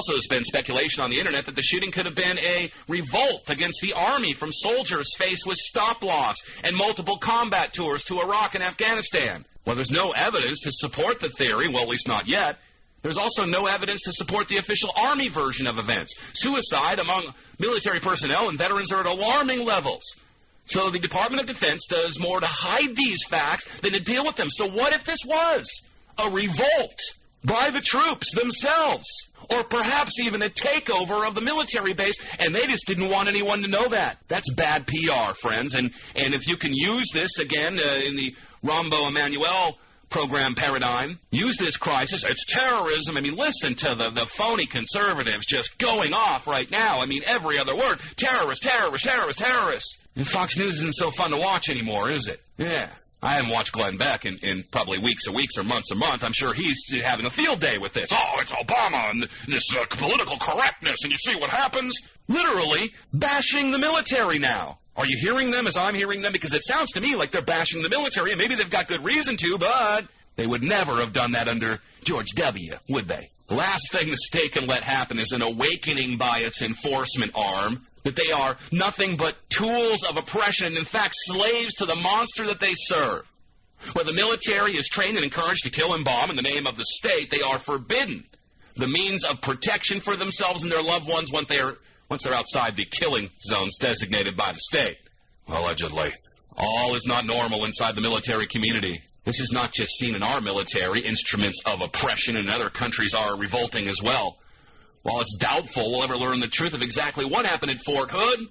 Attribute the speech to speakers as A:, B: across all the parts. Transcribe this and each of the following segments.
A: Also, there's been speculation on the internet that the shooting could have been a revolt against the Army from soldiers faced with stop-loss and multiple combat tours to Iraq and Afghanistan. Well, there's no evidence to support the theory, well, at least not yet. There's also no evidence to support the official Army version of events. Suicide among military personnel and veterans are at alarming levels. So the Department of Defense does more to hide these facts than to deal with them. So what if this was a revolt by the troops themselves? Or perhaps even a takeover of the military base, and they just didn't want anyone to know that. That's bad PR, friends. And if you can use this, again, in the Rambo Emmanuel program paradigm, use this crisis. It's terrorism. I mean, listen to the phony conservatives just going off right now. I mean, every other word. Terrorist, terrorist, terrorist, terrorist. And Fox News isn't so fun to watch anymore, is it? Yeah. I haven't watched Glenn Beck in probably weeks or months. I'm sure he's having a field day with this. Oh, it's Obama and this political correctness, and you see what happens? Literally bashing the military now. Are you hearing them as I'm hearing them? Because it sounds to me like they're bashing the military, and maybe they've got good reason to, but they would never have done that under George W., would they? The last thing the state can let happen is an awakening by its enforcement arm that they are nothing but tools of oppression, in fact, slaves to the monster that they serve. Where the military is trained and encouraged to kill and bomb in the name of the state, they are forbidden the means of protection for themselves and their loved ones once they're outside the killing zones designated by the state. Allegedly. All is not normal inside the military community. This is not just seen in our military. Instruments of oppression in other countries are revolting as well. While it's doubtful we'll ever learn the truth of exactly what happened at Fort Hood,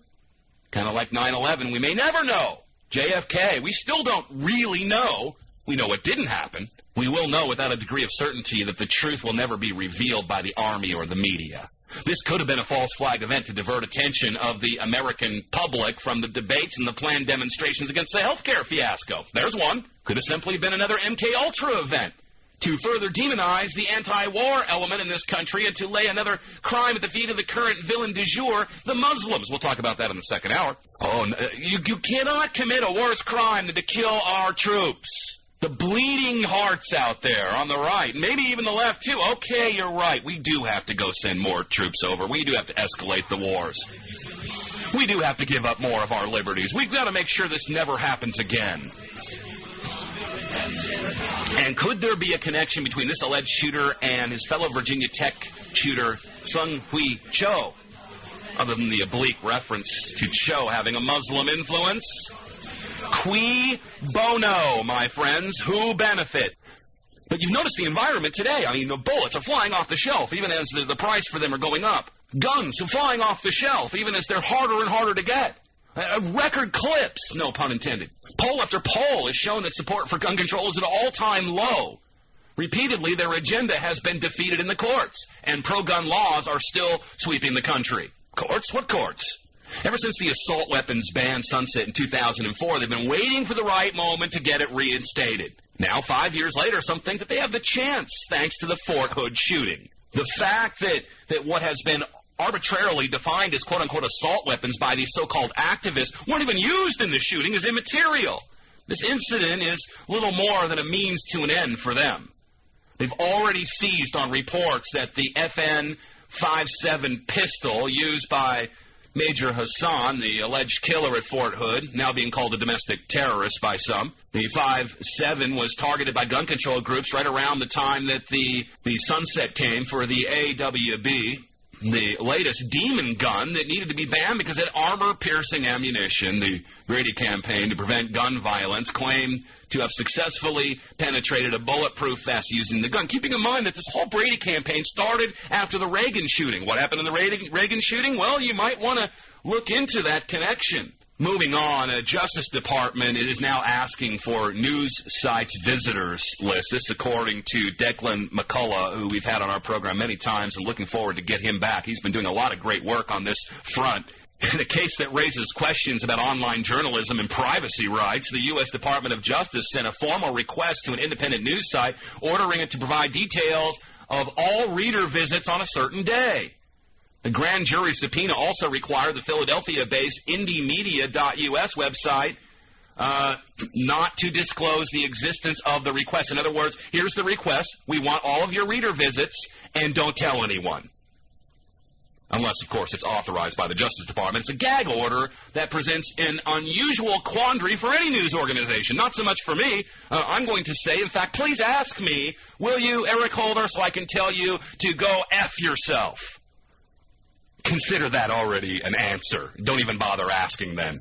A: kind of like 9/11, we may never know. JFK, we still don't really know. We know what didn't happen. We will know without a degree of certainty that the truth will never be revealed by the Army or the media. This could have been a false flag event to divert attention of the American public from the debates and the planned demonstrations against the healthcare fiasco. There's one. Could have simply been another MKUltra event to further demonize the anti-war element in this country and to lay another crime at the feet of the current villain du jour, the Muslims. We'll talk about that in the second hour. Oh, you cannot commit a worse crime than to kill our troops. The bleeding hearts out there on the right, maybe even the left too. Okay, you're right. We do have to go send more troops over. We do have to escalate the wars. We do have to give up more of our liberties. We've got to make sure this never happens again. And could there be a connection between this alleged shooter and his fellow Virginia Tech shooter, Sung Hui Cho, other than the oblique reference to Cho having a Muslim influence? Cui bono, my friends. Who benefit? But you've noticed the environment today. I mean, the bullets are flying off the shelf, even as the price for them are going up. Guns are flying off the shelf, even as they're harder and harder to get. Record clips, no pun intended. Poll after poll has shown that support for gun control is at an all-time low. Repeatedly, their agenda has been defeated in the courts, and pro-gun laws are still sweeping the country. Courts? What courts? Ever since the assault weapons ban sunset in 2004, they've been waiting for the right moment to get it reinstated. Now, 5 years later, some think that they have the chance, thanks to the Fort Hood shooting. The fact that what has been arbitrarily defined as quote-unquote assault weapons by these so-called activists weren't even used in the shooting is immaterial. This incident is little more than a means to an end for them. They've already seized on reports that the FN-57 pistol used by Major Hasan, the alleged killer at Fort Hood, now being called a domestic terrorist by some. The 5.7 was targeted by gun control groups right around the time that the sunset came for the AWB, the latest demon gun that needed to be banned because it had armor-piercing ammunition. The Grady campaign to prevent gun violence claimed to have successfully penetrated a bulletproof vest using the gun. Keeping in mind that this whole Brady campaign started after the Reagan shooting. What happened in the Reagan shooting? Well, you might want to look into that connection. Moving on, Justice Department is now asking for news sites visitors list. This according to Declan McCullough, who we've had on our program many times, and looking forward to get him back. He's been doing a lot of great work on this front. In a case that raises questions about online journalism and privacy rights, the U.S. Department of Justice sent a formal request to an independent news site ordering it to provide details of all reader visits on a certain day. The grand jury subpoena also required the Philadelphia-based indiemedia.us website not to disclose the existence of the request. In other words, here's the request. We want all of your reader visits, and don't tell anyone. Unless, of course, it's authorized by the Justice Department. It's a gag order that presents an unusual quandary for any news organization. Not so much for me. I'm going to say, in fact, please ask me, will you, Eric Holder, so I can tell you to go F yourself. Consider that already an answer. Don't even bother asking then.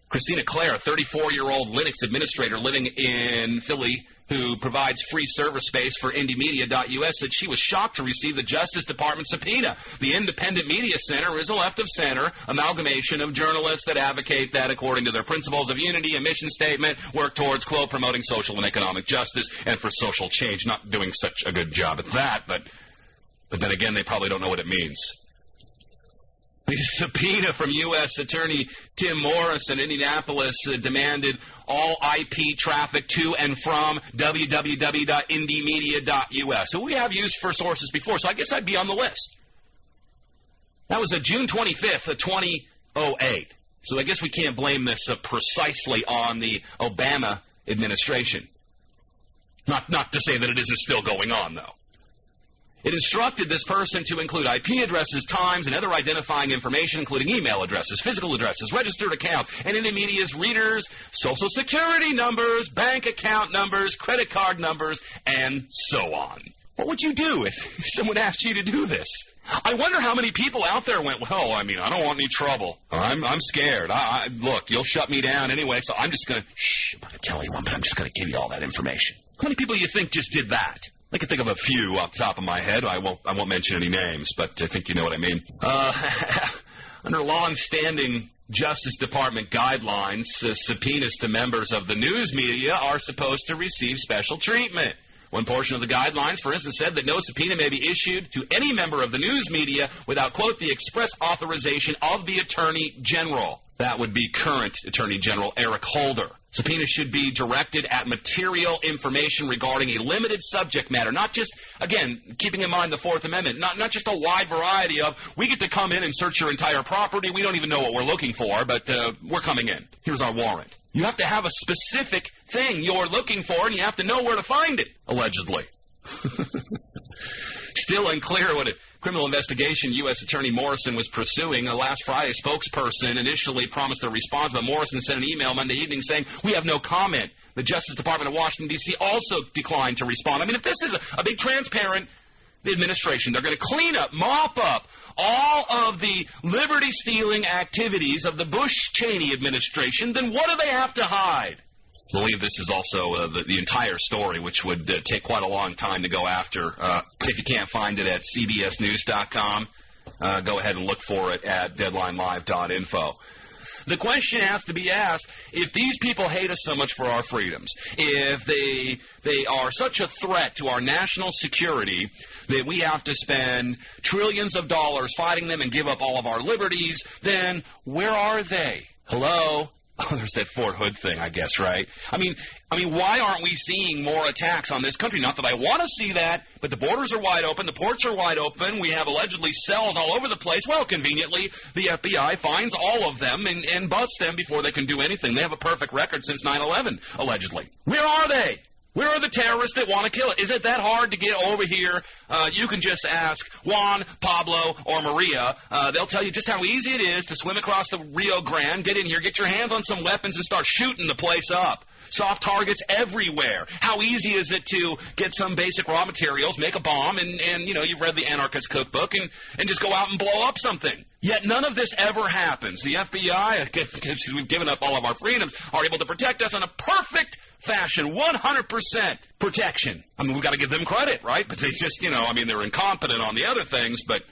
A: Christina Clare, a 34-year-old Linux administrator living in Philly who provides free server space for indiemedia.us, said she was shocked to receive the Justice Department subpoena. The Independent Media Center is a left-of-center amalgamation of journalists that advocate that, according to their principles of unity and mission statement, work towards, quote, promoting social and economic justice and for social change. Not doing such a good job at that, but then again, they probably don't know what it means. The subpoena from U.S. Attorney Tim Morris in Indianapolis demanded all IP traffic to and from www.indiemedia.us. So we have used for sources before, so I guess I'd be on the list. That was June 25th of 2008. So I guess we can't blame this precisely on the Obama administration. Not to say that it isn't still going on, though. It instructed this person to include IP addresses, times, and other identifying information, including email addresses, physical addresses, registered accounts, and Indie-Media's readers' social security numbers, bank account numbers, credit card numbers, and so on. What would you do if someone asked you to do this? I wonder how many people out there went, well, I don't want any trouble. I'm scared. Look, you'll shut me down anyway, so I'm just going to, I'm going to tell you one, but I'm just going to give you all that information. How many people do you think just did that? I can think of a few off the top of my head. I won't mention any names, but I think you know what I mean. Under long-standing Justice Department guidelines, subpoenas to members of the news media are supposed to receive special treatment. One portion of the guidelines, for instance, said that no subpoena may be issued to any member of the news media without, quote, the express authorization of the Attorney General. That would be current Attorney General Eric Holder. Subpoenas should be directed at material information regarding a limited subject matter, not just, again, keeping in mind the Fourth Amendment, not just a wide variety of, we get to come in and search your entire property, we don't even know what we're looking for, but we're coming in. Here's our warrant. You have to have a specific thing you're looking for, and you have to know where to find it, allegedly. Still unclear what a criminal investigation U.S. Attorney Morrison was pursuing. Last Friday, a spokesperson initially promised a response, but Morrison sent an email Monday evening saying, we have no comment. The Justice Department of Washington, D.C. also declined to respond. If this is a big transparent administration, they're going to clean up, mop up all of the liberty-stealing activities of the Bush-Cheney administration, then what do they have to hide? I believe this is also the entire story, which would take quite a long time to go after. If you can't find it at cbsnews.com, go ahead and look for it at deadlinelive.info. The question has to be asked, if these people hate us so much for our freedoms, if they are such a threat to our national security that we have to spend trillions of dollars fighting them and give up all of our liberties, then where are they? Hello? Oh, there's that Fort Hood thing, I guess, right? I mean, why aren't we seeing more attacks on this country? Not that I want to see that, but the borders are wide open, the ports are wide open, we have allegedly cells all over the place. Well, conveniently, the FBI finds all of them and busts them before they can do anything. They have a perfect record since 9/11, allegedly. Where are they? Where are the terrorists that want to kill it? Is it that hard to get over here? You can just ask Juan, Pablo, or Maria. They'll tell you just how easy it is to swim across the Rio Grande, get in here, get your hands on some weapons, and start shooting the place up. Soft targets everywhere. How easy is it to get some basic raw materials, make a bomb, and you've read the Anarchist Cookbook, and just go out and blow up something. Yet none of this ever happens. The FBI, because we've given up all of our freedoms, are able to protect us in a perfect fashion, 100% protection. We've got to give them credit, right? But they just, they're incompetent on the other things, but